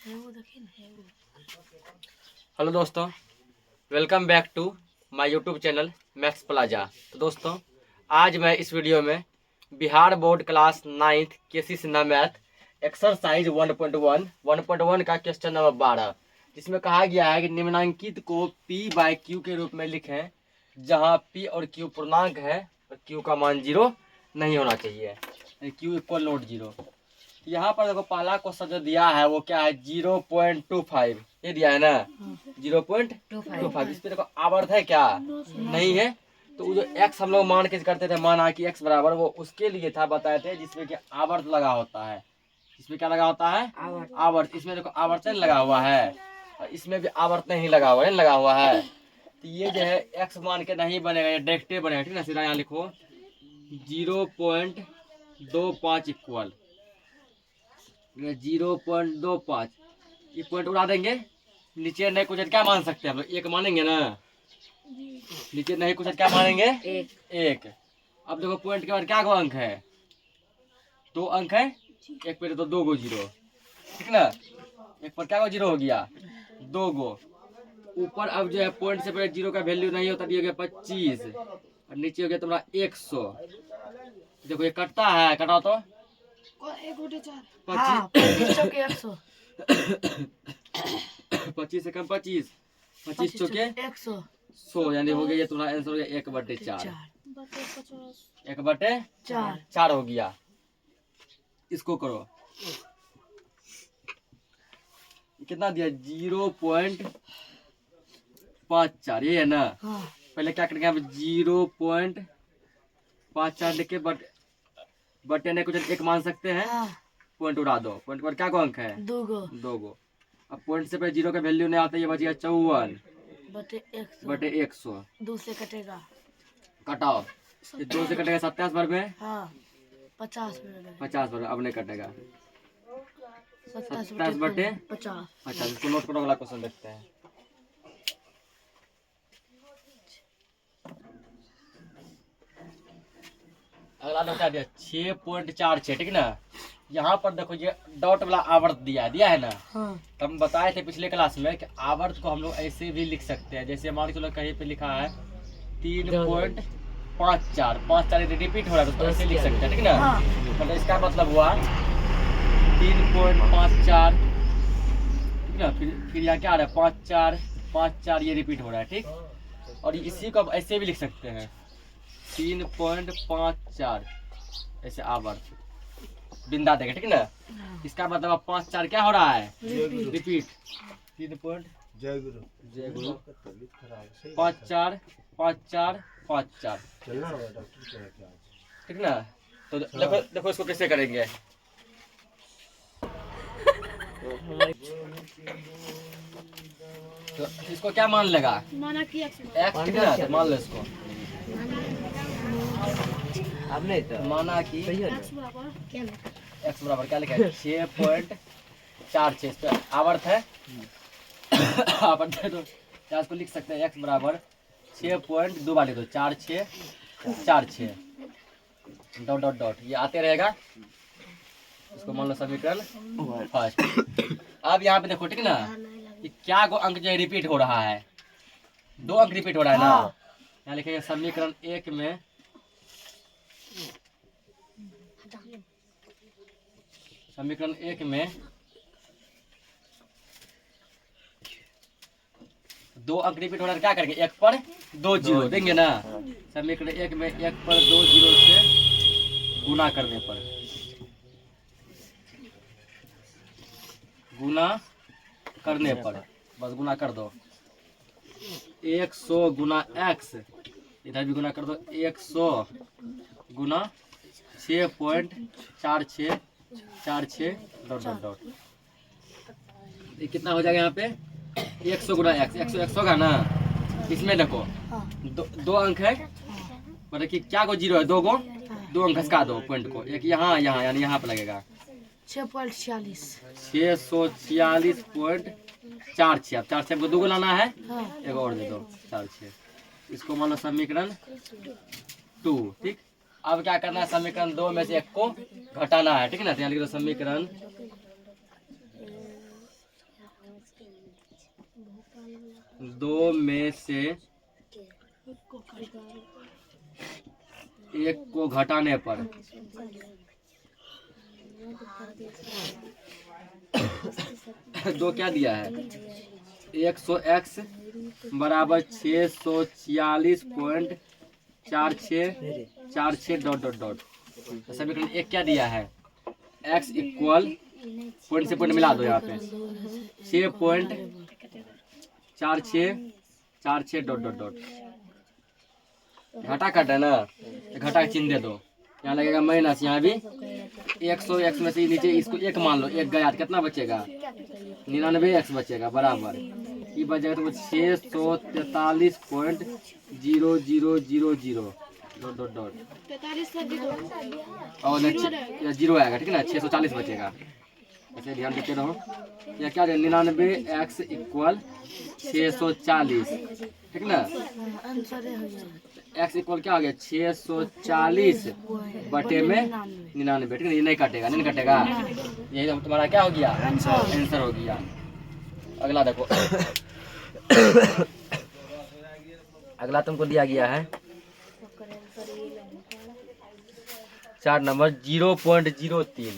Hello दोस्तों, welcome back to my YouTube channel Maths Plaza. तो दोस्तों, आज मैं इस वीडियो में Bihar board class 9th KC Sinha math exercise 1.1 का क्वेश्चन नंबर 12, जिसमें कहा गया है कि निम्नांकित को P बाय Q के रूप में लिखें, जहां P और Q पूर्णांक है और Q का मान 0 नहीं होना चाहिए, Q इक्वल नोट 0। यहाँ पर देखो पहला क्वेश्चन जो दिया है वो क्या है, 0.25 ये दिया है ना, 0.25। इस पे देखो आवर्त है क्या, नहीं है। तो जो x हम लोग मान के करते थे, माना कि x बराबर, वो उसके लिए था बताए थे जिसमें कि आवर्त लगा होता है। इसमें क्या लगा होता है, आवर्त। इसमें देखो आवर्तन लगा हुआ है और इसमें भी आवर्त नहीं लगा हुआ है, लगा हुआ है। तो ये जो है x मान के नहीं बनेगा, ये डायरेक्ट बनेगा, ठीक ना। सीधा यहाँ लिखो 0.25 इक्वल 0.25। ये पॉइंट उड़ा देंगे, नीचे नहीं कुछ क्या मान सकते हैं हम लोग, एक मानेंगे ना। नीचे नहीं कुछ क्या मानेंगे, एक। अब देखो पॉइंट के बाद क्या गो अंक है, 2 अंक है, एक पे तो 2 गो 0, ठीक ना। एक पर क्या गो 0 हो गया, 2 गो। ऊपर अब जो है पॉइंट से पहले 0 का वैल्यू नहीं होता, दिया गया 25 और नीचे हो गया तुम्हारा 100। देखो ये कटता है, कटाओ तो 25 से कम 25, 25 चौके 100, यानी हो गया ये तुम्हारा आंसर हो गया 1/4। 1/4 हो गया। इसको करो, कितना दिया 0.54, ये है ना। पहले क्या करेंगे हम, 0.54 लिख के बटे ने कुछ एक मान सकते हैं, पॉइंट उड़ा दो। पॉइंट पर क्या को अंक है, 2 गो। अब पॉइंट से पहले 0 का वैल्यू नहीं आता, ये बच गया 54 बटे 100। 2 से कटेगा, कटाओ, ये 2 से कटेगा 27 बार में, 50 बार अब नहीं कटेगा, 27 बटे 50। इसको नोट करो, अगला क्वेश्चन देखते हैं। अगला नोट दिया 6.46, ठीक ना। यहाँ पर देखो ये डॉट वाला आवर्त दिया है ना। तो हम बताए थे पिछले क्लास में कि आवर्त को हम लोग ऐसे भी लिख सकते हैं, जैसे मान के चलो कहीं पे लिखा है 3.54, 5 रिपीट हो रहा है तो ऐसे लिख सकते हैं, ठीक ना। मतलब इसका मतलब हुआ 3.54, ठीक ना। फिर यहाँ क्या आ रहा है, 5 4 ये रिपीट हो रहा है, ठीक। और इसी को ऐसे भी लिख सकते हैं 3.54, ऐसे आवर्त बिंदा देगा, ठीक ना। इसका मतलब 5 4 क्या हो रहा है, रिपीट। 3 पॉइंट जय गुरु 5 4 5 4 5 4, ठीक ना। तो देखो देखो इसको कैसे करेंगे। तो इसको क्या मान लेगा, x, ठीक ना। तो मान लो इसको, अब नहीं तो माना कि x बराबर क्या लिखा है 6.46 आवर्त है। आवर्त है तो क्या इसको लिख सकते हैं, x बराबर 6.2 बार लिख दो, 4 6 4 6 डॉट डॉट डॉट, ये आते रहेगा। इसको मान लो समीकरण फर्स्ट। अब यहाँ पे देखो, ठीक ना, कि क्या को अंक जो है रिपीट हो रहा है, 2 अंक रिपीट हो रहा है ना। यहाँ लिखेंगे समीकरण 1 में समीकरण 1 में 2 अंक रिपीट हो रहा है, क्या करेंगे 1 पर 2 0 देंगे ना। समीकरण 1 में 1 पर 2 0 से गुना करने पर, बस गुना कर दो। 100 गुना x, इधर भी गुना कर दो, 100 गुना 6.46 डॉट डॉट डॉट। ये कितना हो जाएगा यहाँ पे, 100 गुना x, 100 होगा ना। इसमें देखो 2 अंक है, मतलब कि क्या को 0 है, 2 अंक घसका दो पॉइंट को, एक यहाँ यानी यहाँ पे लगेगा 646.46। अब 4 6 को 2 को लाना है, एक और दे दो 4 6। इसको मान लो समीकरण 2, ठीक। अब क्या करना है, समीकरण 2 में से 1 को घटाना है, ठीक है ना। तो यहाँ लिख दो समीकरण 2 में से 1 को घटाने पर 2 क्या दिया है 100x बराबर 646.46 डॉट डॉट डॉट। तो समीकरण 1 क्या दिया है x इक्वल पॉइंट से पॉइंट मिला दो यहाँ पे 6.46 डॉट डॉट डॉट। घटा काटा ना घटा के चिन्ह दे दो यहाँ लगेगा माइनस यहाँ भी 100x में से नीचे इसको 1 मान लो 1 गया तो कितना बचेगा 99x बचेगा बराबर ये बचेगा तो 643.0000 डॉट डॉट डॉट और जीरो आएगा ठीक है ना 640 बचेगा। ऐसे ध्यान देते रहो या क्या 99x इक्वल 640 ठीक ना x इक्वल क्या हो गया 640 बटे में 99 ठीक है ये नहीं कटेगा नहीं कटेगा यही तुम्हारा क्या हो गया आंसर हो गया। अगला देखो अगला तुमको दिया गया है 4 नंबर 0.03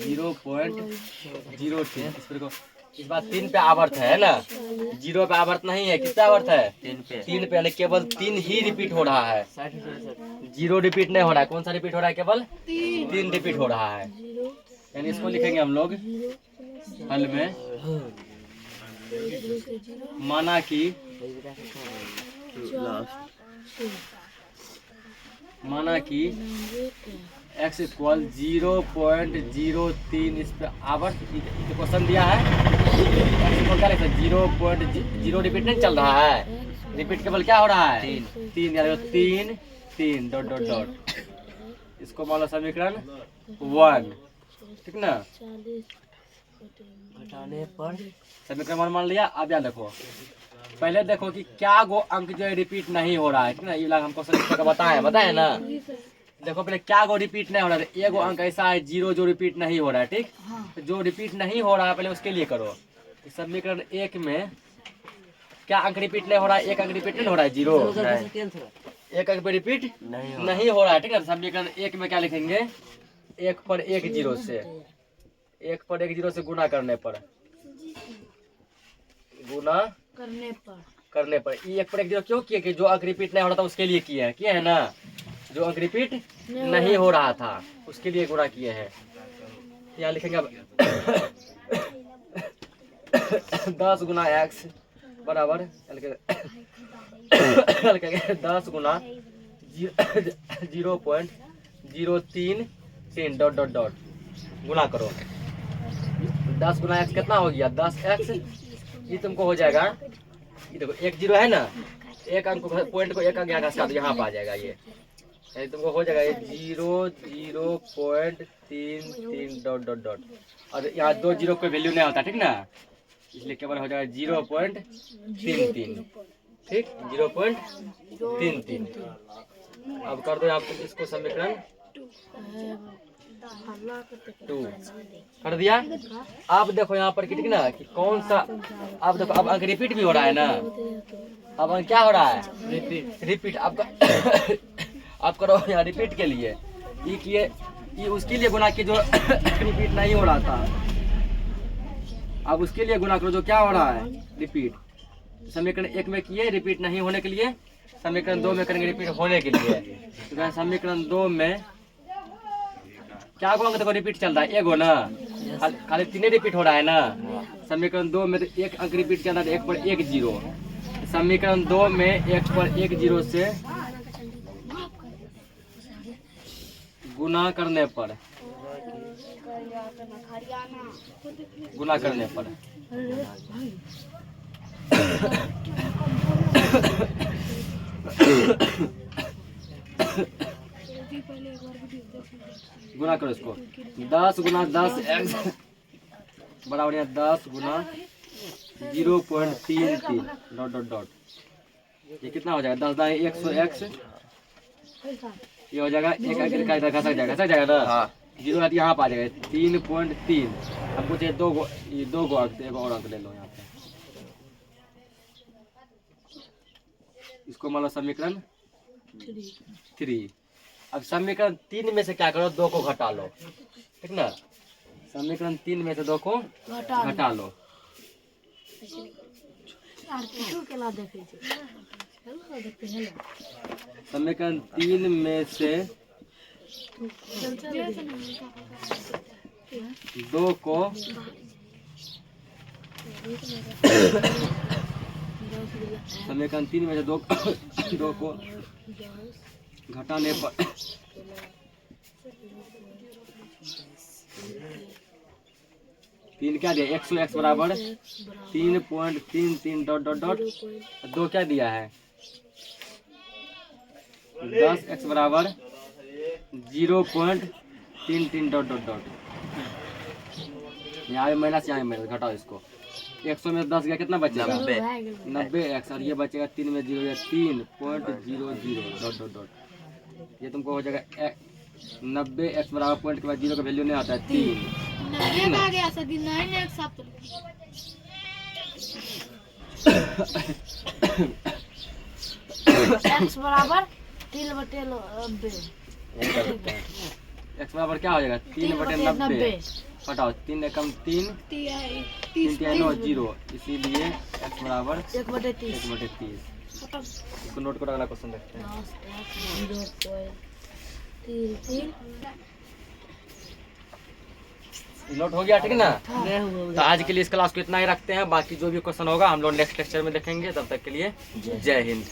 0.03 इस बार 3 पे आवर्त है ना 0 पे आवर्त नहीं है कितना आवर्त है 3 पे यानी केवल 3 ही रिपीट हो रहा है 0 रिपीट नहीं हो रहा है। कौन सा रिपीट हो रहा है केवल 3 रिपीट हो रहा है यानी इसको लिखेंगे हम लोग हल में माना कि x इक्वल 0.03 इस पे आवर्त क्वेश्चन दिया है x इक्वल क्या लिखते हैं 0.0 रिपीट नहीं चल रहा है रिपीट केवल क्या हो रहा है 3 यानी 3 डॉट डॉट डॉट इसको मान लो समीकरण 1 ठीक ना घटाने पर समीकरण मान लिया। अब यहाँ देखो पहले देखो कि क्या गो अंक जो है रिपीट नहीं हो रहा है ठीक ना ये हम क्वेश्चन बताए ना देखो पहले क्या गो रिपीट नहीं हो रहा है एगो अंक ऐसा है 0 जो रिपीट नहीं हो रहा है ठीक तो जो रिपीट नहीं हो रहा है पहले उसके लिए करो समीकरण 1 में क्या अंक रिपीट नहीं हो रहा है 1 अंक रिपीट नहीं हो रहा है 0 1 अंक पे रिपीट नहीं हो रहा है ठीक है समीकरण 1 में क्या लिखेंगे 1 पर 1 0 से 1 पर 1 0 से गुना करने पर ये 1 पर 1 0 क्यों किए कि जो अंक रिपीट नहीं हो रहा था उसके लिए किए है ना जो अंक रिपीट नहीं हो रहा था उसके लिए गुणा किए हैं। यहाँ लिखेंगे अब 10 गुना x बराबर 10 गुना 0.033 डॉट डॉट डॉट गुना करो 10 गुना x कितना हो गया 10x ये तुमको हो जाएगा ये देखो 1 0 है ना एक अंक पॉइंट को एक अंक यहाँ का यहाँ पर आ जाएगा ये तुमको हो जाएगा 0.033 डॉट डॉट डॉट और यहाँ 2 0 कोई वैल्यू नहीं होता ठीक ना इसलिए केवल हो जाएगा 0.33 ठीक 0.33। अब कर दो यहाँ पे इसको समीकरण 2 कर दिया। अब देखो यहाँ पर ठीक ना कि कौन सा अब देखो अब अंक रिपीट भी हो रहा है ना अब अंक क्या हो रहा है रिपीट आपका आप करो यहाँ रिपीट के लिए ये उसके लिए गुना की जो रिपीट नहीं हो रहा था अब उसके लिए गुना करो जो क्या हो रहा है रिपीट समीकरण 1 में किए रिपीट नहीं होने के लिए समीकरण 2 में करेंगे रिपीट होने के लिए तो समीकरण 2 में क्या को अंक देखो रिपीट चल रहा है एगो ना खाली 3 रिपीट हो रहा है ना समीकरण 2 में तो 1 अंक रिपीट चल रहा है 1 पर 1 0 समीकरण 2 में 1 पर 1 0 से गुना करने पर गुना करो इसको 10 गुना 10 x बराबर 10 गुना 0.33 डॉट डॉट डॉट ये कितना हो जाएगा 10 दाएं 100x ये हो जाएगा एक घसा जाएगा ना जीरो यहाँ पर आ जाएगा 3.3। हमको चाहिए 2 गो, ये 2 गो अंक, एक और अंक ले लो यहाँ पे। इसको मान लो समीकरण 3। अब समीकरण 3 में से क्या करो, 2 को घटा लो, ठीक ना। समीकरण 3 में से 2 को घटा लो। समीकरण 3 में से 2 को समीकरण 3 में से 2 को घटाने पर तीन क्या दिया, 100x बराबर 3.33 डॉट डॉट डॉट 2 क्या दिया है, 10x बराबर 0.33 डॉट डॉट डॉट। यहाँ माइनस, यहाँ माइनस, घटाओ इसको। 100 में 10 गया, कितना बचेगा 90x, और ये बचेगा 3 में 0 या 3.00 डॉट डॉट डॉट। ये तुमको हो जाएगा 90x बराबर पॉइंट के बाद 0 का वैल्यू नहीं आता है 3। एक्स बराबर 3/90। x बराबर क्या हो जाएगा 3/90। हटाओ 3 एकम 3 3 9 0, इसीलिए x बराबर 1/30। इसको नोट करो, अगला क्वेश्चन देखते हैं। नोट हो गया, ठीक है ना। तो आज के लिए इस क्लास को इतना ही रखते हैं, बाकी जो भी क्वेश्चन होगा हम लोग नेक्स्ट लेक्चर में देखेंगे। तब तक के लिए जय हिंद।